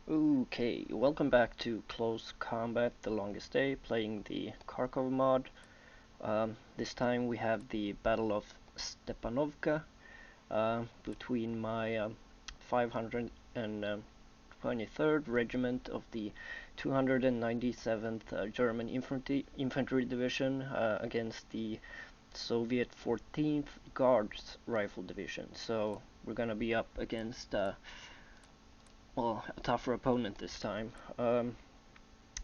Okay, welcome back to Close Combat, The Longest Day, playing the Kharkov mod. This time we have the Battle of Stepanovka between my 523rd Regiment of the 297th German Infantry Division against the Soviet 14th Guards Rifle Division. So we're gonna be up against well, a tougher opponent this time.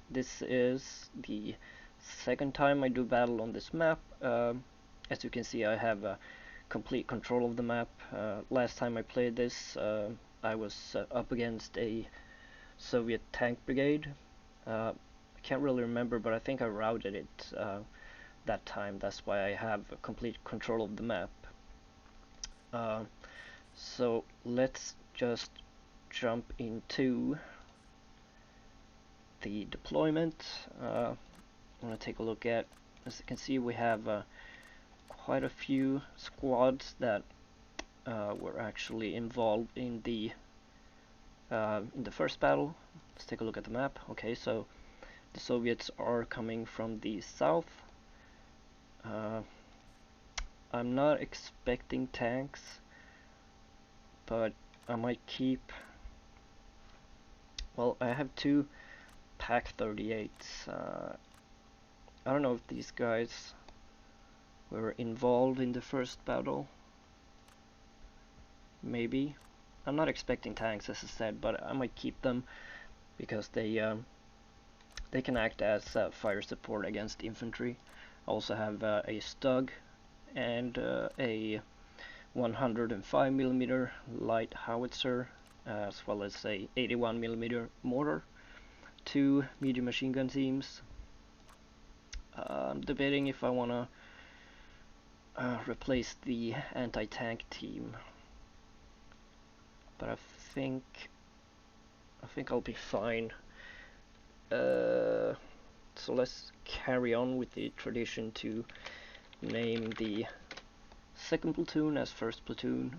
This is the second time I do battle on this map. As you can see, I have complete control of the map. Last time I played this, I was up against a Soviet Tank Brigade. I can't really remember, but I think I routed it that time. That's why I have complete control of the map. So let's just jump into the deployment. I'm going to take a look at, as you can see, we have quite a few squads that were actually involved in the first battle. Let's take a look at the map. Okay, so the Soviets are coming from the south. I'm not expecting tanks, but I might keep. Well, I have two Pak 38s. I don't know if these guys were involved in the first battle. Maybe. I'm not expecting tanks, as I said, but I might keep them because they can act as fire support against infantry. I also have a Stug and a 105mm light howitzer, as well as a 81mm mortar. Two medium machine gun teams. I'm debating if I want to replace the anti-tank team, but I think I'll be fine. So let's carry on with the tradition to name the second platoon as first platoon.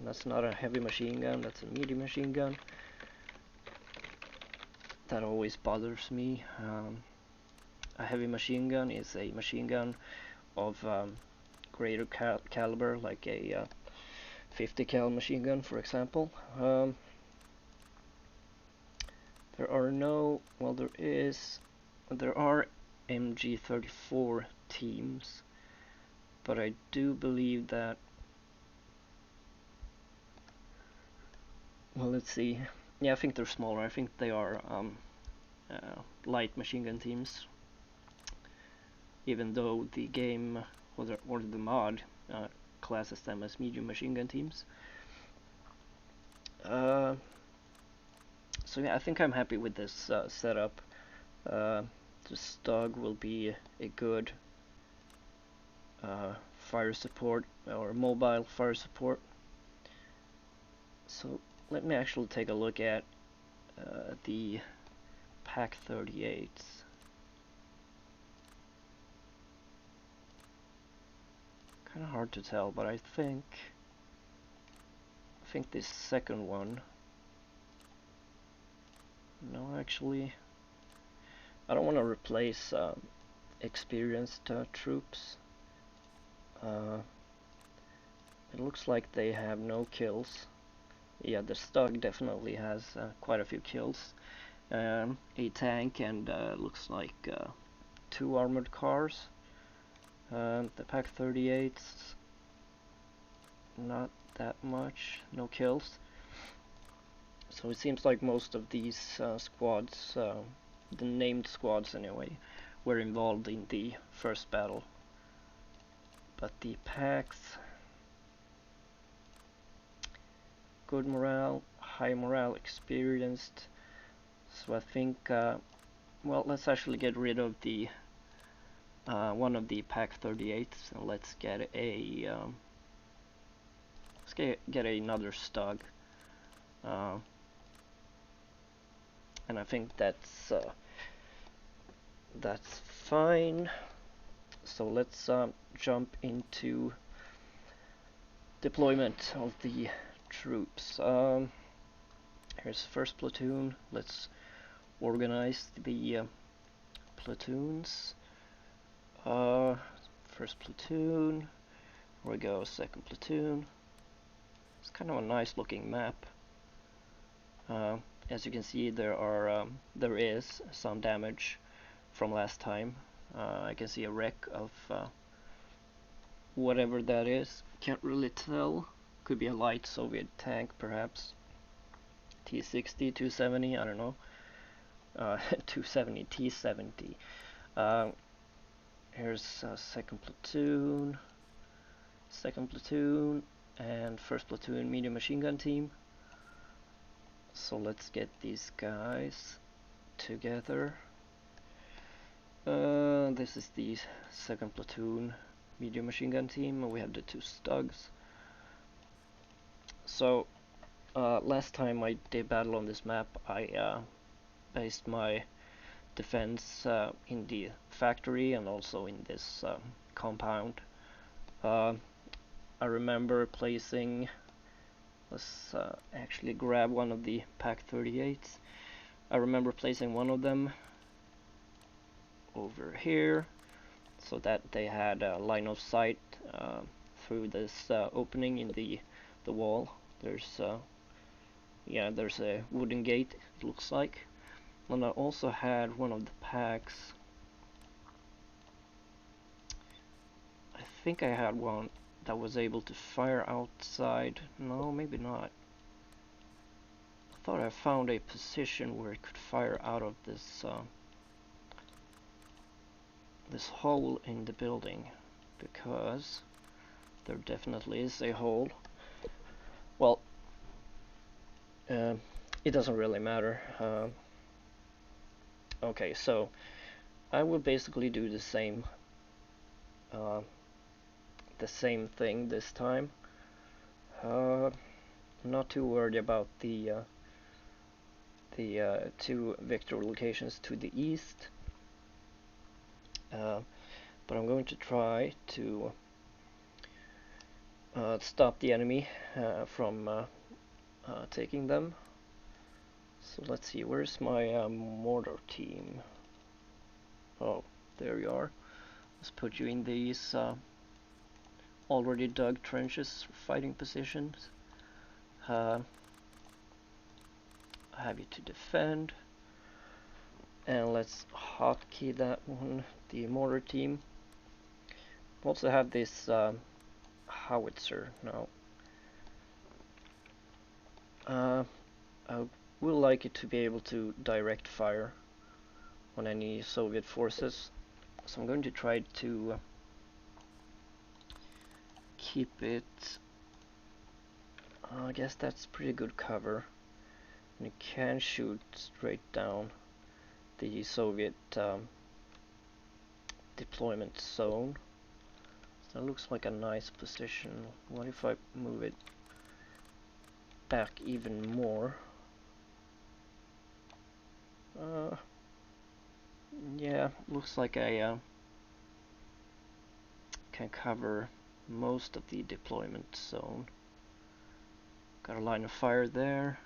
That's not a heavy machine gun, that's a medium machine gun. That always bothers me. A heavy machine gun is a machine gun of greater caliber, like a 50 cal machine gun, for example. There are MG34 teams, but I do believe that. Well, let's see. Yeah, I think they're smaller. I think they are light machine gun teams, even though the game or the mod classes them as medium machine gun teams. So yeah, I think I'm happy with this setup. The Stug will be a good fire support, or mobile fire support. So let me actually take a look at the Pak 38s. Kind of hard to tell, but I think this second one. No, actually, I don't want to replace experienced troops. It looks like they have no kills. Yeah, the Stug definitely has quite a few kills. A tank and looks like 2 armored cars. The Pak 38s, not that much, no kills. So it seems like most of these squads, the named squads anyway, were involved in the first battle. But the Paks, good morale, high morale, experienced. So I think, well, let's actually get rid of the one of the Pak 38s and let's get another Stug. And I think that's fine. So let's jump into deployment of the troops. Here's first platoon. Let's organize the platoons. First platoon. Here we go. Second platoon. It's kind of a nice looking map. As you can see, there is some damage from last time. I can see a wreck of whatever that is. Can't really tell. Could be a light Soviet tank, perhaps. T-60, 270, I don't know. 270, T-70. Here's second platoon, and first platoon medium machine gun team. So let's get these guys together. This is the second platoon medium machine gun team, and we have the two Stugs. So last time I did battle on this map, I based my defense in the factory and also in this compound. I remember placing, let's actually grab one of the Pak 38s. I remember placing one of them over here so that they had a line of sight through this opening in the wall. There's there's a wooden gate, it looks like. And I also had one of the Paks. I think I had one that was able to fire outside. No, maybe not. I thought I found a position where it could fire out of this this hole in the building, because there definitely is a hole. Well, it doesn't really matter. Okay, so I will basically do the same thing this time. Not too worried about the two victory locations to the east, but I'm going to try to stop the enemy from taking them. So let's see, where's my mortar team? Oh, there you are. Let's put you in these already dug trenches, fighting positions. I have you to defend. And let's hotkey that one, the mortar team. Also have this howitzer now. I would like it to be able to direct fire on any Soviet forces, so I'm going to try to keep it. I guess that's pretty good cover, and it can shoot straight down the Soviet deployment zone. So that looks like a nice position. What if I move it back even more? Yeah, looks like I can cover most of the deployment zone. Got a line of fire there.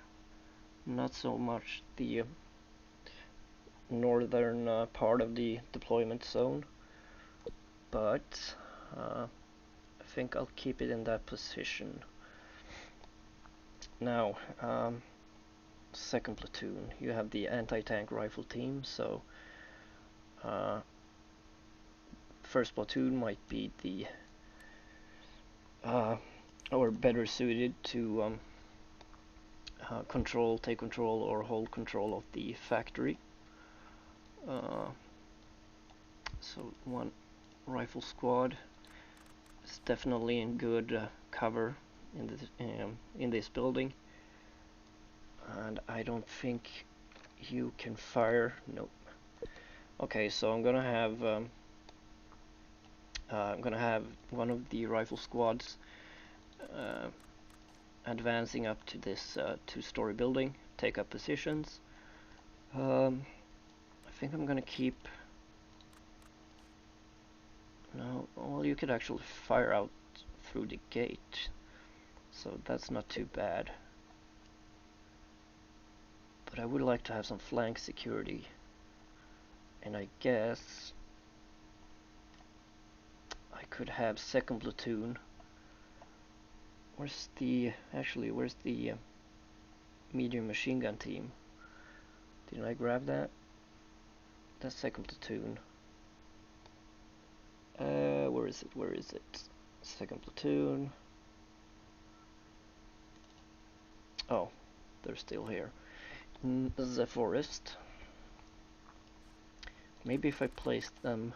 Not so much the northern part of the deployment zone, but I think I'll keep it in that position. Now, second platoon, you have the anti-tank rifle team, so first platoon might be the or better suited to take control or hold control of the factory. So one rifle squad is definitely in good cover in this building, and I don't think you can fire. Nope. Okay, so I'm gonna have one of the rifle squads advancing up to this two-story building, take up positions. I think I'm gonna keep. No, well, you could actually fire out through the gate, so that's not too bad. But I would like to have some flank security, and I guess I could have second platoon. Where's the medium machine gun team? Didn't I grab that? That's second platoon. Where is it? Second platoon. Oh, they're still here. In the forest. Maybe if I placed them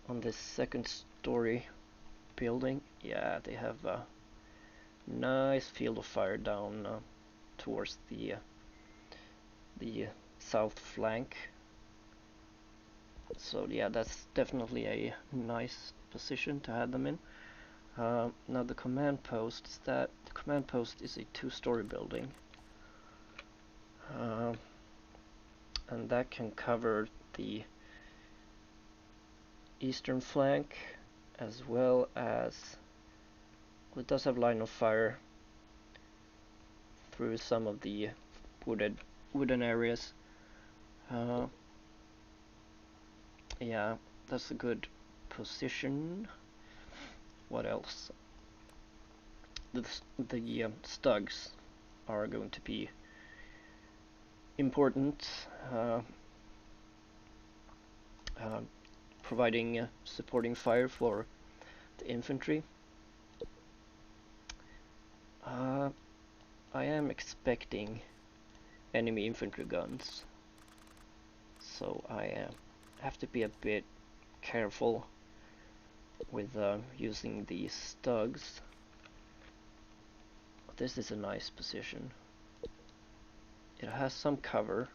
on this second story building. Yeah, they have a nice field of fire down towards the south flank. So yeah, that's definitely a nice position to have them in. Now the command post is a two-story building, and that can cover the eastern flank as well as, well, it does have line of fire through some of the wooden areas. Yeah, that's a good position. What else? The stugs are going to be important, providing supporting fire for the infantry. I am expecting enemy infantry guns, so I have to be a bit careful with using these stugs. This is a nice position. It has some cover,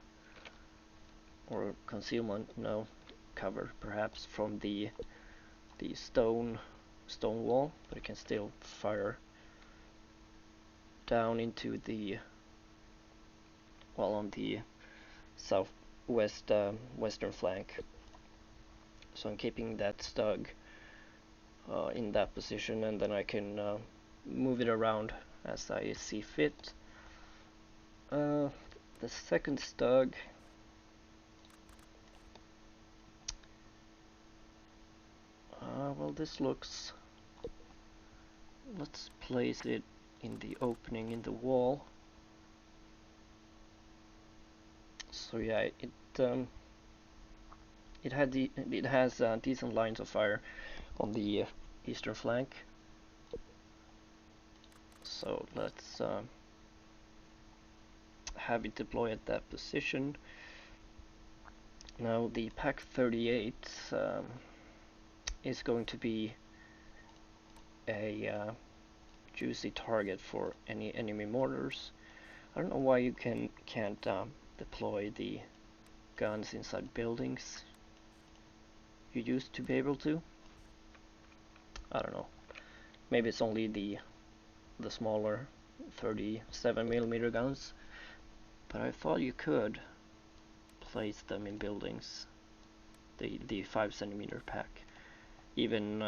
or concealment, no, cover perhaps, from the stone wall, but it can still fire down into the, well, on the southwest western flank. So I'm keeping that stug in that position, and then I can move it around as I see fit. The second stug, well, this looks, let's place it in the opening in the wall. So yeah, it has decent lines of fire on the eastern flank. So let's have it deploy at that position. Now the Pak-38 is going to be a juicy target for any enemy mortars. I don't know why you can't deploy the guns inside buildings. You used to be able to. I don't know. Maybe it's only the smaller 37mm guns, but I thought you could place them in buildings. The 5cm pack, even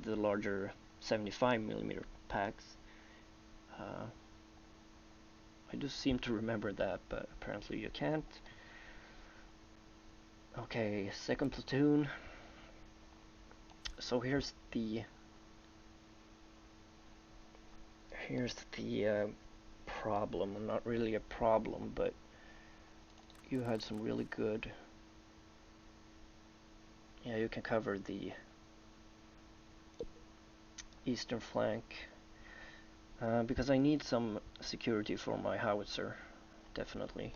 the larger 75mm packs. I do seem to remember that, but apparently you can't. Okay, second platoon. So here's the problem. Not really a problem, but you had some really good. Yeah, you can cover the eastern flank because I need some security for my howitzer, definitely.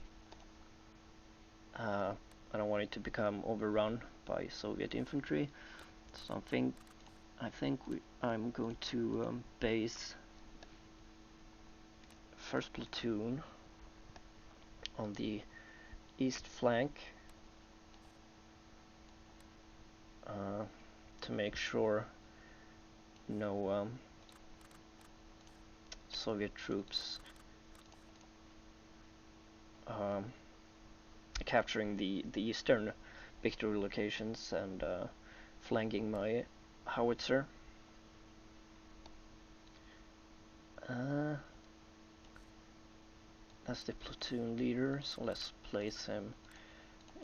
I don't want it to become overrun by Soviet infantry. So I think I'm going to base first platoon on the east flank to make sure no Soviet troops capturing the eastern victory locations and flanking my howitzer. as the platoon leader, so let's place him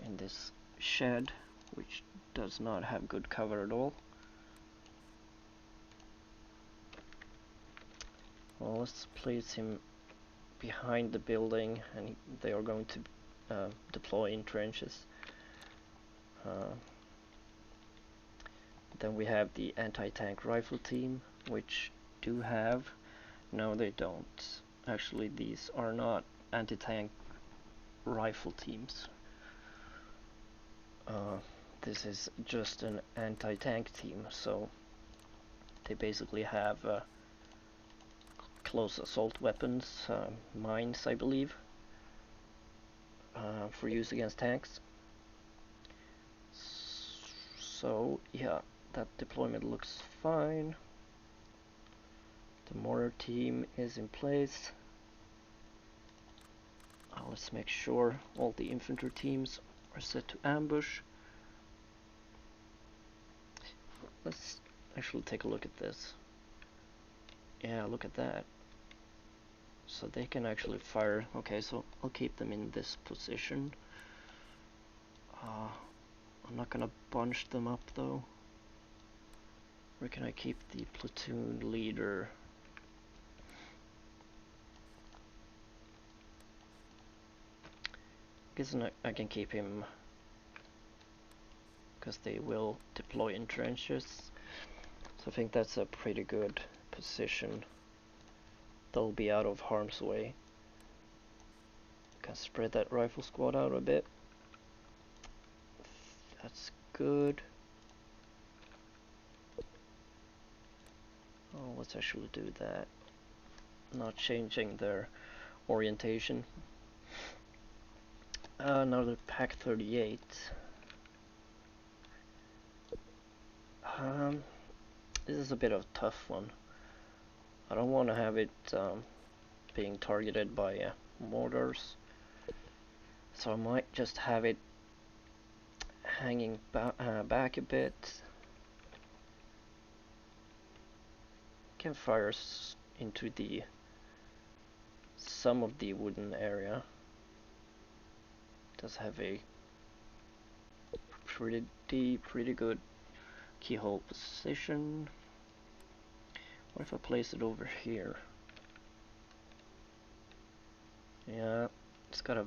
in this shed, which does not have good cover at all. Well, let's place him behind the building, and they are going to deploy in trenches. Then we have the anti-tank rifle team, which do have, no they don't, actually these are not anti-tank rifle teams. This is just an anti-tank team, so they basically have close assault weapons, mines I believe, for use against tanks. So yeah, that deployment looks fine. The mortar team is in place. Let's make sure all the infantry teams are set to ambush. Let's actually take a look at this. Yeah, look at that. So they can actually fire. Okay, so I'll keep them in this position. I'm not gonna bunch them up though. Where can I keep the platoon leader? Guess I can keep him because they will deploy in trenches. So I think that's a pretty good position. They'll be out of harm's way. Can spread that rifle squad out a bit. That's good. Oh, let's actually do that. Not changing their orientation. Another Pack 38. This is a bit of a tough one. I don't want to have it being targeted by mortars, so I might just have it hanging back a bit. Can fire into the some of the wooden area. Does have a pretty good keyhole position. What if I place it over here? Yeah, it's got a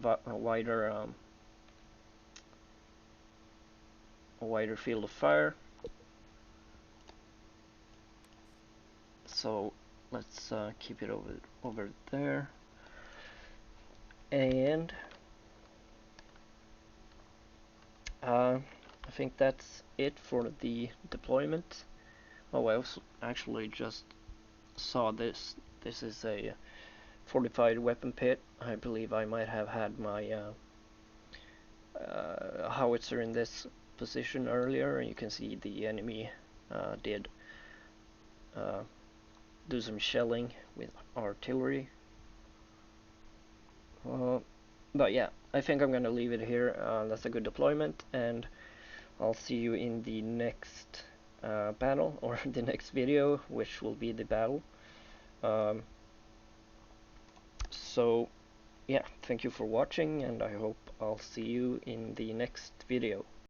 wider field of fire. So let's keep it over there. And I think that's it for the deployment. Oh, I also actually just saw this. This is a fortified weapon pit. I believe I might have had my howitzer in this position earlier, and you can see the enemy did do some shelling with artillery. But yeah, I think I'm gonna leave it here. That's a good deployment, and I'll see you in the next battle, or the next video, which will be the battle. So yeah, thank you for watching, and I hope I'll see you in the next video.